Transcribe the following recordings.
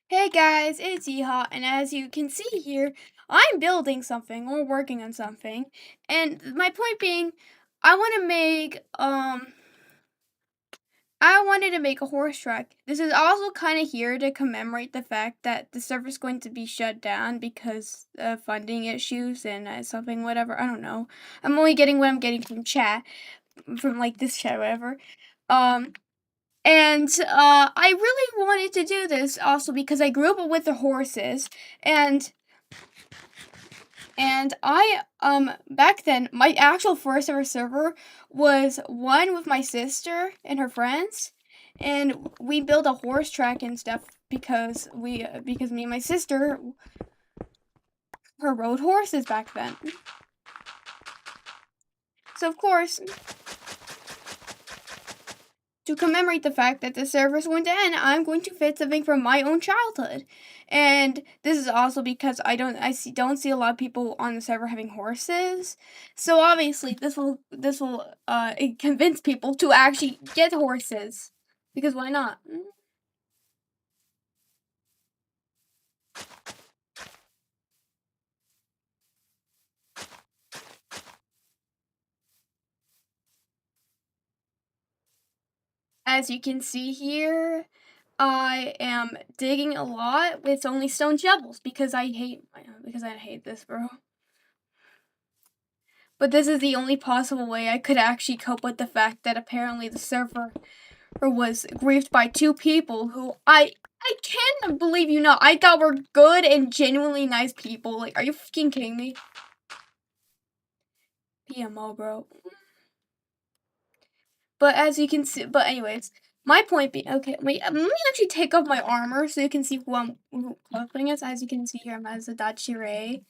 Hey guys, it's Yeehaw, and as you can see here, I'm building something or working on something, and my point being, I want to make I wanted to make a horse track. This is also kind of here to commemorate the fact that the server's going to be shut down because of funding issues and something whatever. I don't know. I'm only getting what I'm getting from chat, from like this chat, whatever. Um, And I really wanted to do this also because I grew up with the horses, and I back then my actual first ever server was one with my sister and her friends, and we built a horse track and stuff because me and my sister her rode horses back then. So of course, to commemorate the fact that the server is going to end, I'm going to fit something from my own childhood. And this is also because don't see a lot of people on the server having horses. So obviously this will convince people to actually get horses. Because why not? As you can see here, I am digging a lot with only stone shovels because I hate this, bro. But this is the only possible way I could actually cope with the fact that apparently the server was griefed by two people who I can't believe I thought were good and genuinely nice people. Like, are you fucking kidding me? PMO, bro. But as you can see, but anyways, my point being, okay, wait, let me actually take off my armor so you can see who I'm playing as. As you can see here, I'm as a Dachire.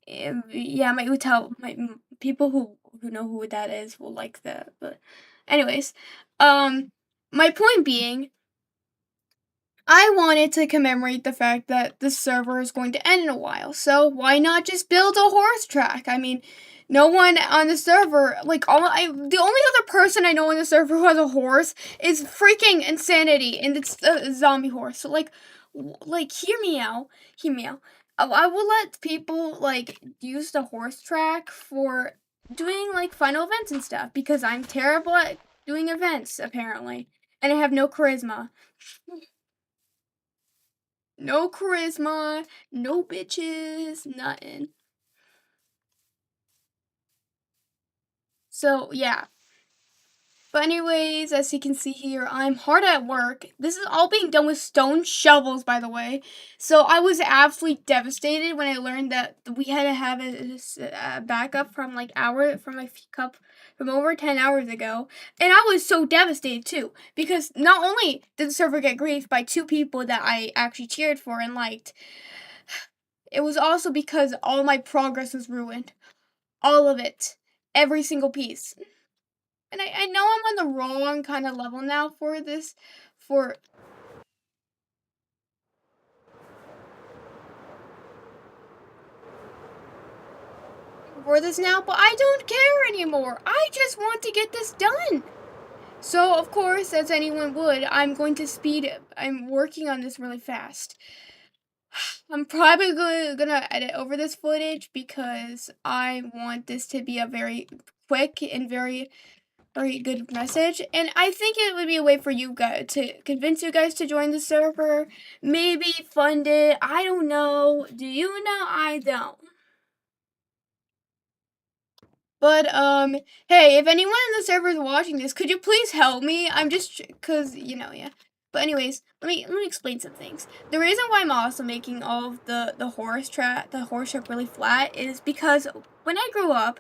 Yeah, my Utal, my people who know who that is will like that. But, anyways, my point being, I wanted to commemorate the fact that the server is going to end in a while. So why not just build a horse track? I mean, no one on the server, the only other person I know on the server who has a horse is freaking Insanity, and it's a zombie horse. So hear me out, hear me out. I will let people use the horse track for doing final events and stuff because I'm terrible at doing events apparently, and I have no charisma. No charisma, no bitches, nothing. So, yeah. But anyways, as you can see here, I'm hard at work. This is all being done with stone shovels, by the way. So I was absolutely devastated when I learned that we had to have a backup from from over 10 hours ago. And I was so devastated too, because not only did the server get griefed by two people that I actually cheered for and liked, it was also because all my progress was ruined. All of it. Every single piece. And I know I'm on the wrong kind of level now for for this now, but I don't care anymore. I just want to get this done. So, of course, as anyone would, I'm going to speed it. I'm working on this really fast. I'm probably gonna edit over this footage because I want this to be a very quick and very good message, and I think it would be a way for you guys to convince you guys to join the server, maybe fund it. I don't know. Do you know? I don't. But hey, if anyone in the server is watching this, could you please help me? I'm just cause yeah. But anyways, let me explain some things. The reason why I'm also making all of the horse track really flat is because when I grew up,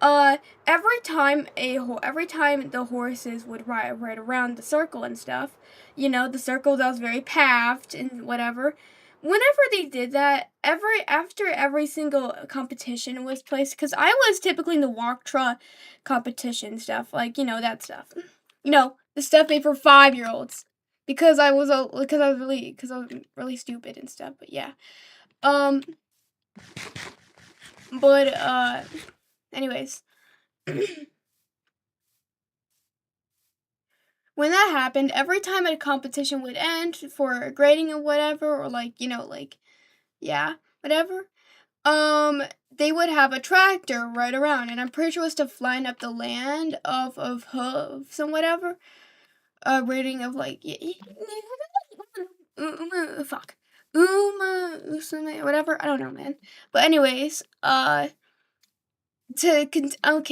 every time the horses would ride around the circle and stuff, the circle that was very paved and whatever. Whenever they did that, after every single competition was placed, because I was typically in the walk trot competition stuff, that stuff, the stuff made for 5-year-olds, because I was really stupid and stuff. But yeah, um, but anyways. when that happened, every time a competition would end for grading or whatever, or like, yeah, whatever, they would have a tractor right around, and I'm pretty sure it was to flying up the land of hooves and whatever. A rating of like, fuck, whatever. I don't know, man. But anyways, okay,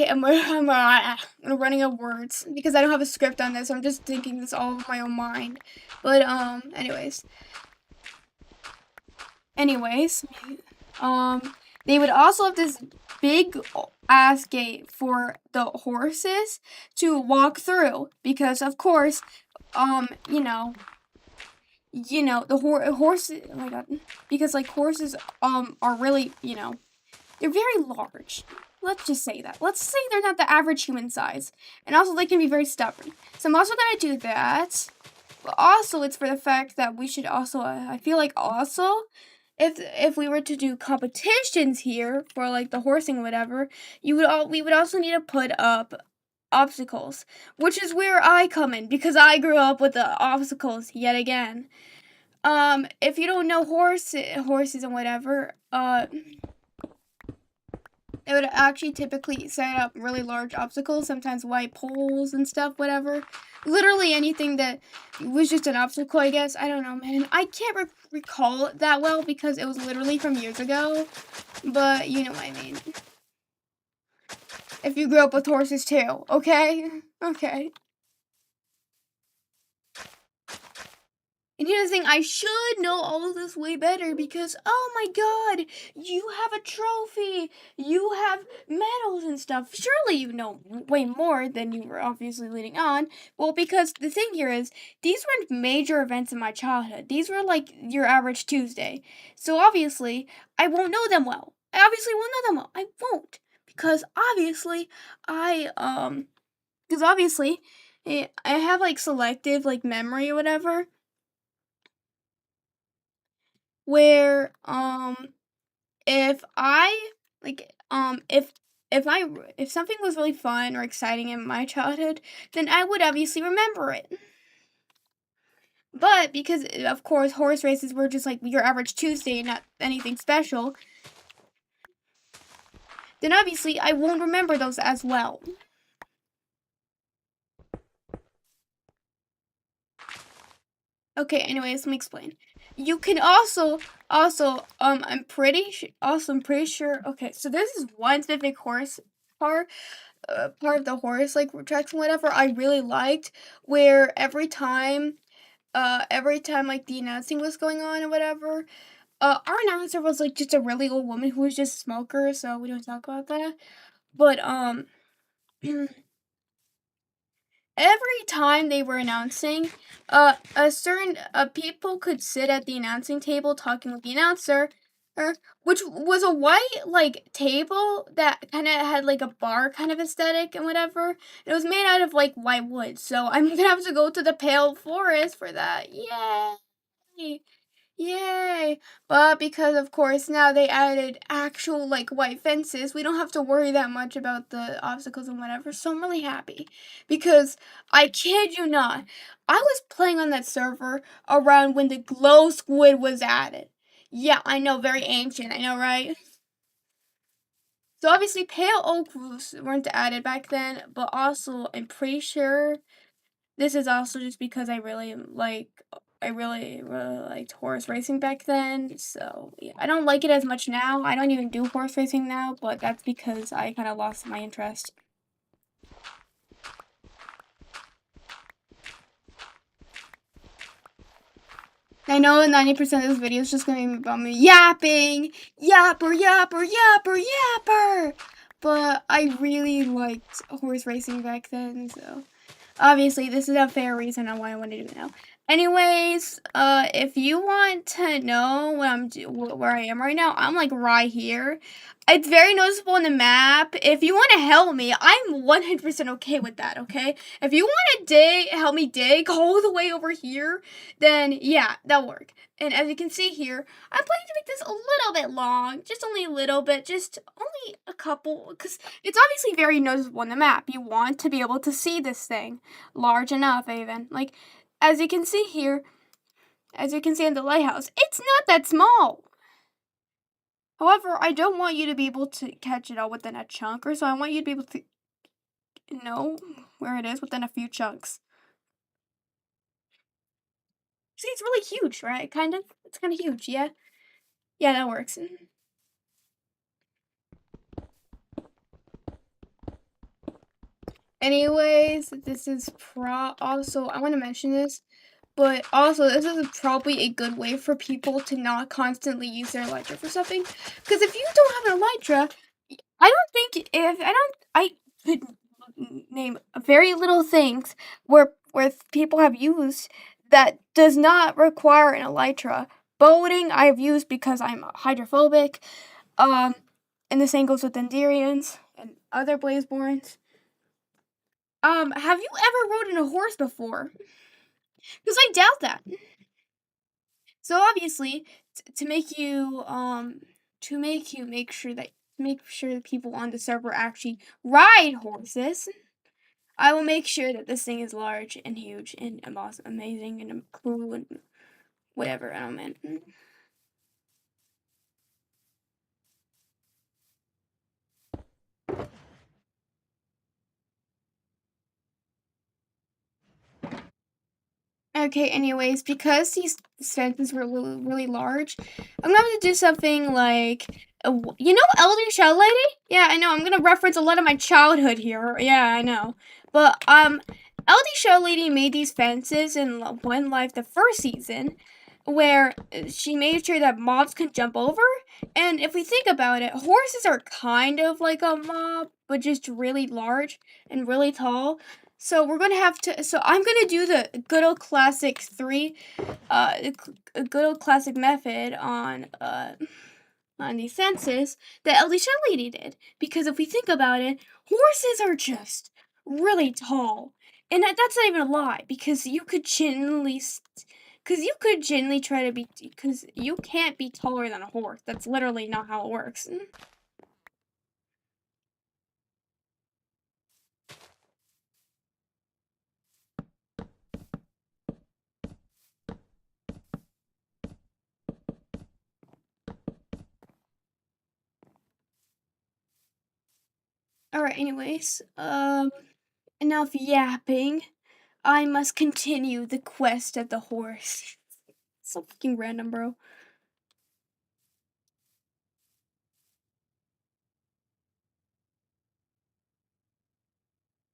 I'm running out of words because I don't have a script on this. So I'm just thinking this all of my own mind. But anyways, they would also have this big ass gate for the horses to walk through because, of course, the horses. Oh my god, because like horses are really they're very large. Let's just say that. Let's say they're not the average human size. And also they can be very stubborn. So I'm also going to do that. But also it's for the fact that we should also, I feel like also, if we were to do competitions here for like the horsing or whatever, we would also need to put up obstacles. Which is where I come in because I grew up with the obstacles yet again. If you don't know horses and whatever, it would actually typically set up really large obstacles, sometimes white poles and stuff, whatever. Literally anything that was just an obstacle, I guess. I don't know, man. I can't recall it that well because it was literally from years ago. But you know what I mean. If you grew up with horses too, okay? Okay. And here's the thing, I should know all of this way better because, oh my god, you have a trophy, you have medals and stuff. Surely you know way more than you were obviously leading on. Well, because the thing here is, these weren't major events in my childhood. These were like your average Tuesday. So obviously, I won't know them well. I obviously won't know them well. I won't. Because obviously, because obviously, I have like selective like memory or whatever where if I like if something was really fun or exciting in my childhood, then I would obviously remember it. But because of course horse races were just like your average Tuesday, not anything special, then obviously I won't remember those as well. Okay, anyways, let me explain. You can also I'm pretty sure. Okay, so this is one specific horse part part of the horse like tracks and whatever I really liked, where every time like the announcing was going on or whatever, our announcer was like just a really old woman who was just a smoker, so we don't talk about that. But every time they were announcing, a certain people could sit at the announcing table talking with the announcer, which was a white like table that kind of had like a bar kind of aesthetic and whatever. It was made out of like white wood, so I'm gonna have to go to the pale forest for that. Yay! Yay! But because of course now they added actual like white fences, we don't have to worry that much about the obstacles and whatever. So I'm really happy because I kid you not, I was playing on that server around when the glow squid was added. Yeah, I know, very ancient. I know, right? So obviously pale oaks weren't added back then, but also I'm pretty sure this is also just because I really liked horse racing back then. So yeah, I don't like it as much now. I don't even do horse racing now, but that's because I kind of lost my interest. I know 90% of this video is just gonna be about me yapping, yapper, yapper, yapper, yapper. But I really liked horse racing back then, so obviously this is a fair reason on why I want to do it now. Anyways, if you want to know what where I am right now, I'm like right here. It's very noticeable on the map. If you want to help me, I'm 100% okay with that, okay? If you want to help me dig all the way over here, then yeah, that'll work. And as you can see here, I'm planning to make this a little bit long, just only a little bit, just only a couple, because it's obviously very noticeable on the map. You want to be able to see this thing, large enough even. Like, as you can see here, as you can see in the lighthouse, it's not that small. However, I don't want you to be able to catch it all within a chunk, or so I want you to be able to know where it is within a few chunks. See, it's really huge, right? Kind of. It's kind of huge, yeah? Yeah, that works. Anyways, this is also, I want to mention this, but also this is probably a good way for people to not constantly use their elytra for something. Because if you don't have an elytra, I don't think if I could name very little things where people have used that does not require an elytra. Boating I have used because I'm hydrophobic. Um, and the same goes with Enderians and other Blazeborns. Have you ever rode in a horse before? Because I doubt that. So obviously, to make you make sure that people on the server actually ride horses, I will make sure that this thing is large and huge and awesome, amazing and cool and whatever. I don't mean. Okay, anyways, because these fences were really large, I'm going to do something like, you know Elder Shell Lady? Yeah, I know, I'm going to reference a lot of my childhood here. Yeah, I know. But, Elder Shell Lady made these fences in One Life the first season, where she made sure that mobs could jump over. And if we think about it, horses are kind of like a mob, but just really large and really tall. So we're gonna have to. So I'm gonna do the good old classic good old classic method on these fences that Alicia Lady did. Because if we think about it, horses are just really tall, and that's not even a lie. Because you could genuinely try to be, because you can't be taller than a horse. That's literally not how it works. Alright, anyways, enough yapping. I must continue the quest of the horse. So fucking random, bro.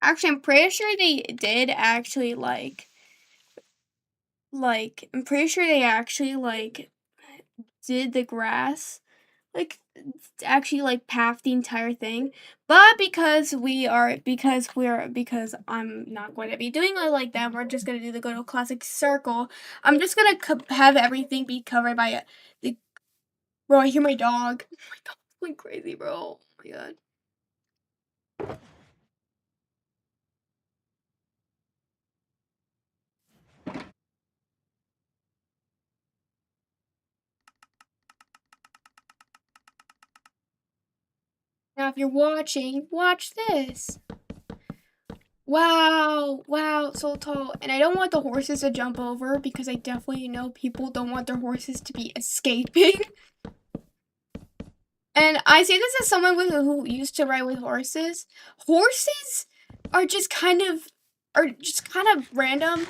Actually, I'm pretty sure they did actually I'm pretty sure they actually did the grass, like actually path the entire thing. But because I'm not going to be doing it like that, we're just gonna do the good old classic circle. I'm just gonna have everything be covered by the. Bro, I hear my dog. Oh my god, it's going crazy, bro. Oh my god. Now, if you're watching, watch this. Wow, wow, so tall. And I don't want the horses to jump over because I definitely know people don't want their horses to be escaping. And I say this as someone who used to ride with horses. Horses are just kind of random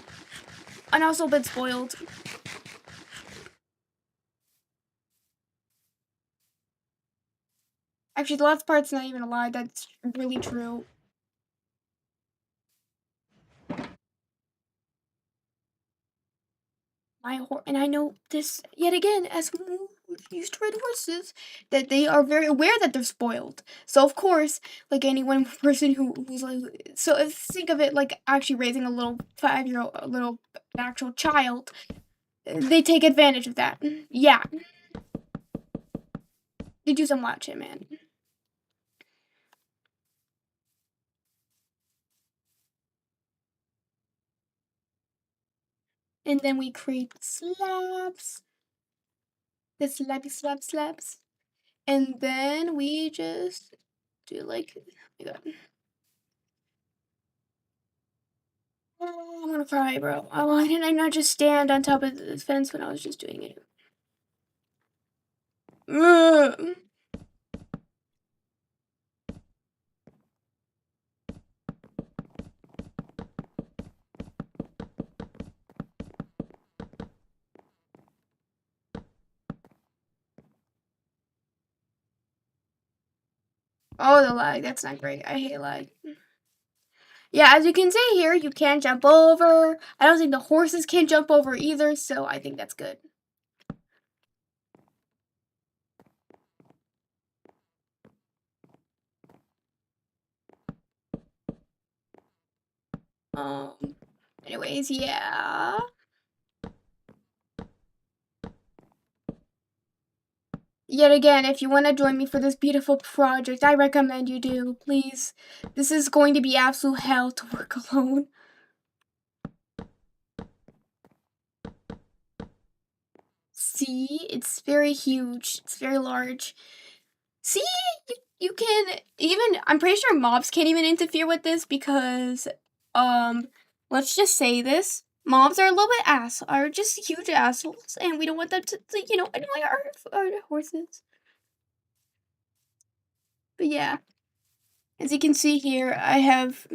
and also a bit spoiled. Actually, the last part's not even a lie. That's really true. And I know this yet again as used to ride horses, that they are very aware that they're spoiled. So of course, like any one person who's like, so if think of it like actually raising a little 5-year-old, a little actual child, they take advantage of that. Yeah, they do some watch it, man. And then we create slabs, the slabs, and then we just do like, oh my god. Oh, I'm gonna cry, bro. Oh, why didn't I not just stand on top of the fence when I was just doing it? Ugh. Oh, the lag. That's not great. I hate lag. Yeah, as you can see here, you can't jump over. I don't think the horses can jump over either, so I think that's good. Um, anyways, yeah. Yet again, if you want to join me for this beautiful project, I recommend you do, please. This is going to be absolute hell to work alone. See, it's very huge. It's very large. See, you can even, I'm pretty sure mobs can't even interfere with this because, let's just say this. Mobs are a little bit are just huge assholes, and we don't want them to annoy our horses. But yeah, as you can see here, I have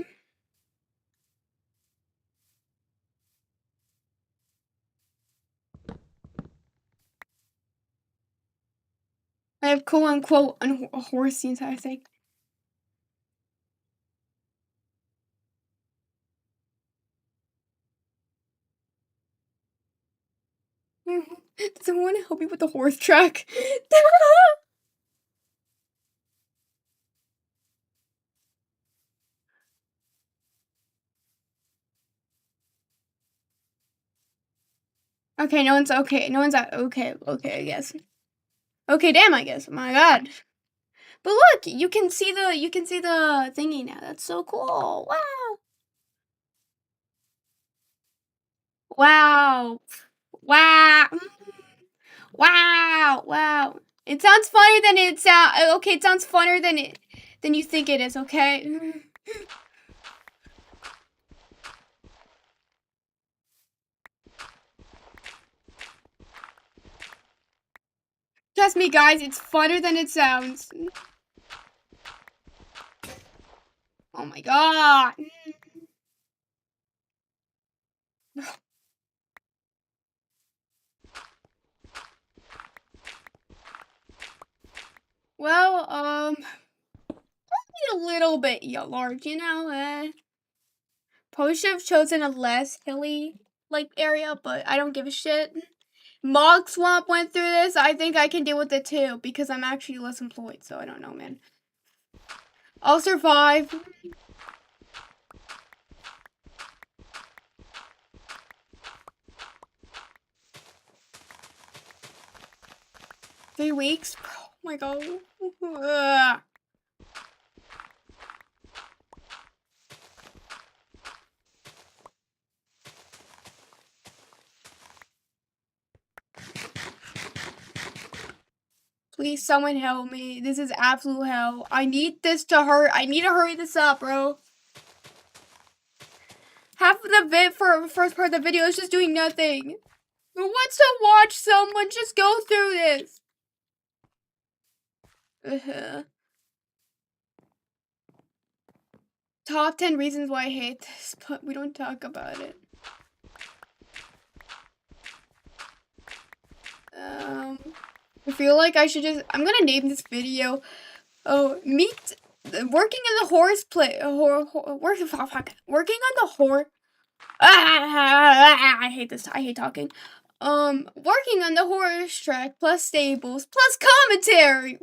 quote unquote a horse the entire thing. Does someone want to help me with the horse track? Okay, no one's okay. No one's okay. Okay, I guess. Okay, damn, I guess. My God. But look, you can see the thingy now. That's so cool. Wow. Wow. Wow. Wow. Wow. It sounds funnier than it sound. Okay, it sounds funnier than you think it is. Okay. Trust me, guys. It's funner than it sounds. Oh my God. Well, a little bit large, you know. Probably should have chosen a less hilly like area, but I don't give a shit. Mog Swamp went through this. I think I can deal with it too because I'm actually less employed, so I don't know, man. I'll survive. 3 weeks. Oh my God. Ugh. Please, someone help me. This is absolute hell. I need this to hurt. I need to hurry this up, bro. Half of the first part of the video is just doing nothing. Who wants to watch someone just go through this? Top 10 reasons why I hate this, but we don't talk about it. I feel like I should just, I'm gonna name this video, working in the horse working on the horse, I hate this, I hate talking. working on the horse track, plus stables, plus commentary.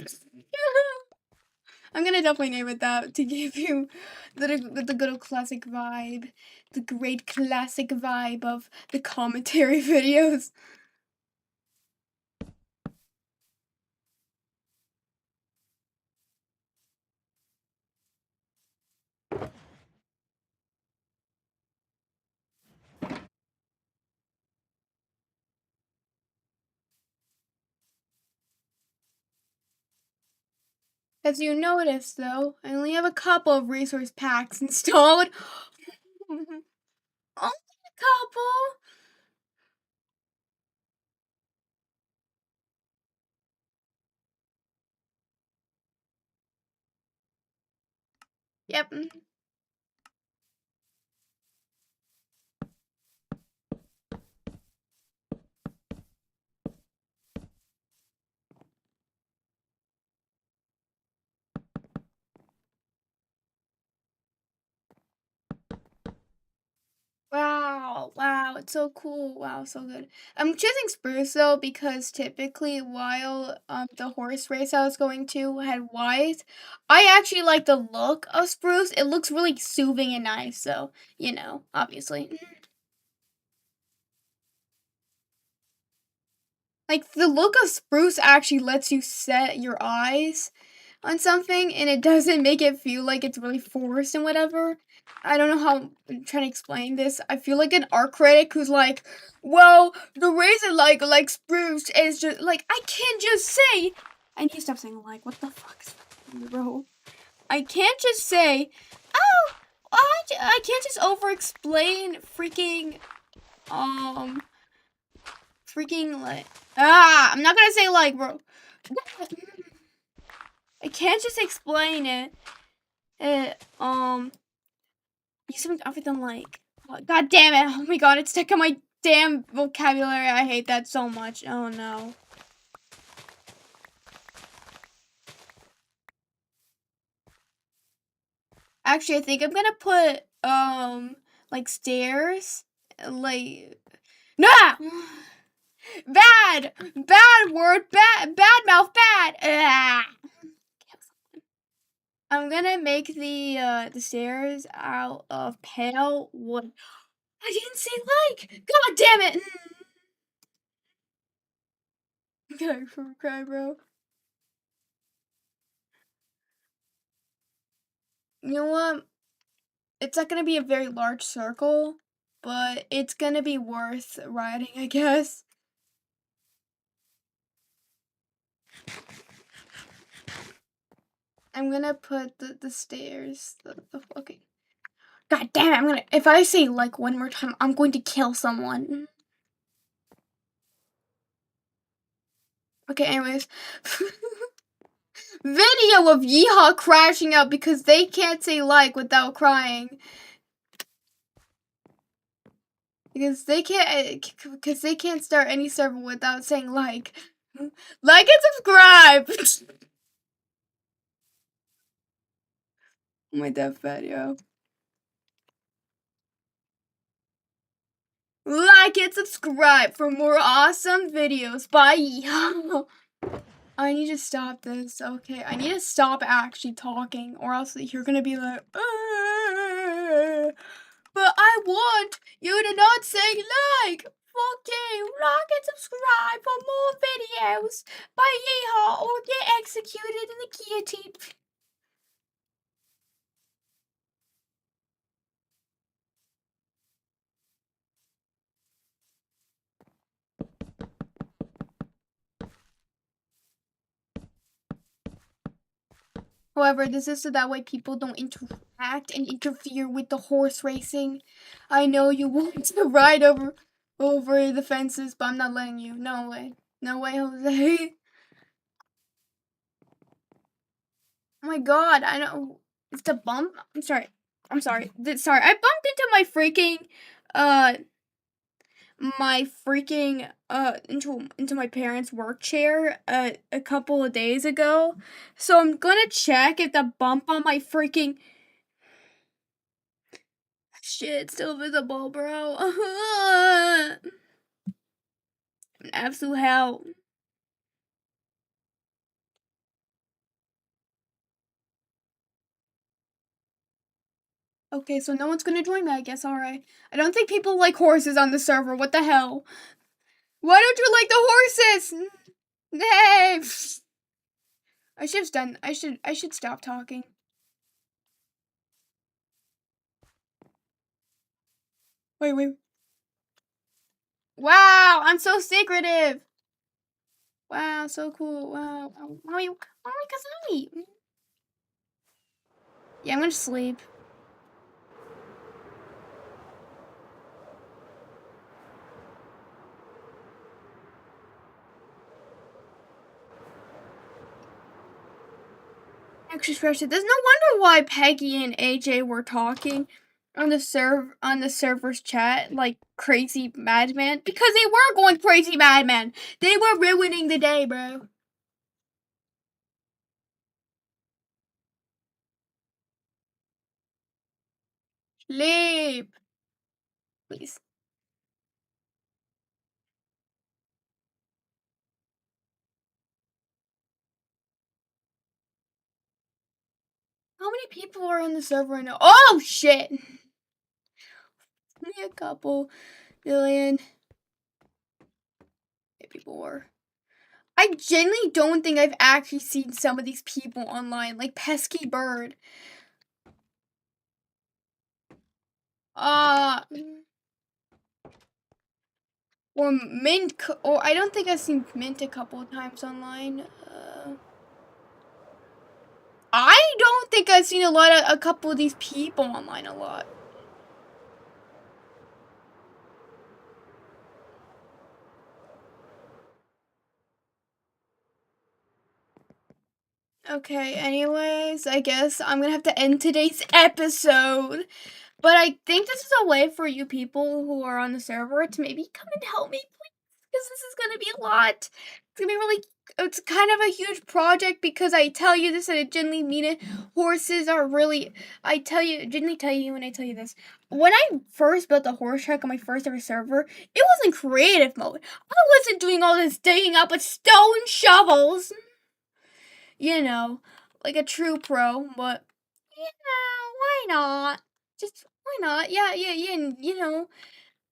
I'm gonna definitely name it that to give you the good old classic vibe, the great classic vibe of the commentary videos. As you notice, though, I only have a couple of resource packs installed. Only a couple. Yep. Wow, it's so cool. Wow, so good. I'm choosing spruce though because typically while the horse race I was going to had white, I actually like the look of spruce. It looks really soothing and nice, so obviously. Like the look of spruce actually lets you set your eyes on something and it doesn't make it feel like it's really forced and whatever. I don't know how I'm trying to explain this. I feel like an art critic who's like, well, the reason like spruce is just like I can't just say I need to stop saying like what the fuck is wrong with me, bro? I can't just say, oh, I can't just over explain um freaking like I'm not gonna say like bro. I can't just explain it. Use something other than like. God damn it! Oh my god, it's stuck in my damn vocabulary. I hate that so much. Oh no. Actually, I think I'm gonna put like stairs, like nah. Bad word, bad mouth, bad. I'm gonna make the stairs out of pale wood. I didn't say like. God damn it! I'm gonna cry, bro. You know what? It's not gonna be a very large circle, but it's gonna be worth riding, I guess. I'm gonna put the stairs, the fucking. God damn it! if I say like one more time, I'm going to kill someone. Okay, anyways. Video of Yeehaw crashing out because they can't say like without crying. Because they can't start any server without saying like. Like and subscribe! Oh my death video. Like and subscribe for more awesome videos. Bye! I need to stop this. Okay, I need to stop actually talking, or else you're gonna be like, but I want you to not say like. Okay, like and subscribe for more videos. Bye, yeehaw, or get executed in the guillotine. However, this is so that way people don't interact and interfere with the horse racing. I know you want to ride over the fences, but I'm not letting you. No way. No way, Jose. Oh my god, I know. It's the bump. I'm sorry. Sorry. I bumped into uh into my parents' work chair a couple of days ago. So I'm gonna check if the bump on my freaking shit, still visible, bro. absolute hell. Okay, so no one's gonna join me, I guess, alright. I don't think people like horses on the server, what the hell? Why don't you like the horses? Hey! I should stop talking. Wait. Wow, I'm so secretive! Wow, so cool, wow. Mommy, Kazami! Yeah, I'm gonna sleep. Actually, scratch it. There's no wonder why Peggy and AJ were talking on the server's chat like crazy madman, because they were going crazy madman. They were ruining the day, bro. Sleep, please. How many people are on the server right now? Oh shit! Only a couple million. Maybe more. I genuinely don't think I've actually seen some of these people online, like Pesky Bird. Or Mint, or I don't think I've seen Mint a couple of times online. I don't think I've seen a couple of these people online a lot. Okay, anyways, I guess I'm gonna have to end today's episode. But I think this is a way for you people who are on the server to maybe come and help me, please, because this is gonna be a lot. It's gonna be really. It's kind of a huge project because I tell you this and I genuinely mean it. Horses are really. Genuinely tell you when I tell you this. When I first built the horse track on my first ever server, it was in creative mode. I wasn't doing all this digging up with stone shovels. You know, like a true pro, but why not? Just why not? Yeah. You know,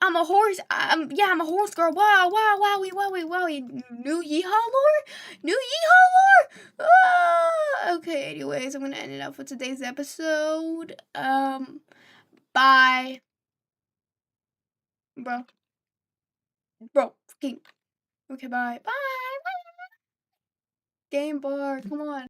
I'm a horse. I'm a horse girl. Wow, wowie, wowie. New yeehaw lore? New yeehaw lore? Ah! Okay, anyways, I'm gonna end it up with today's episode. Bye. Bro. Fucking. Okay, bye. Bye. Game bar, come on.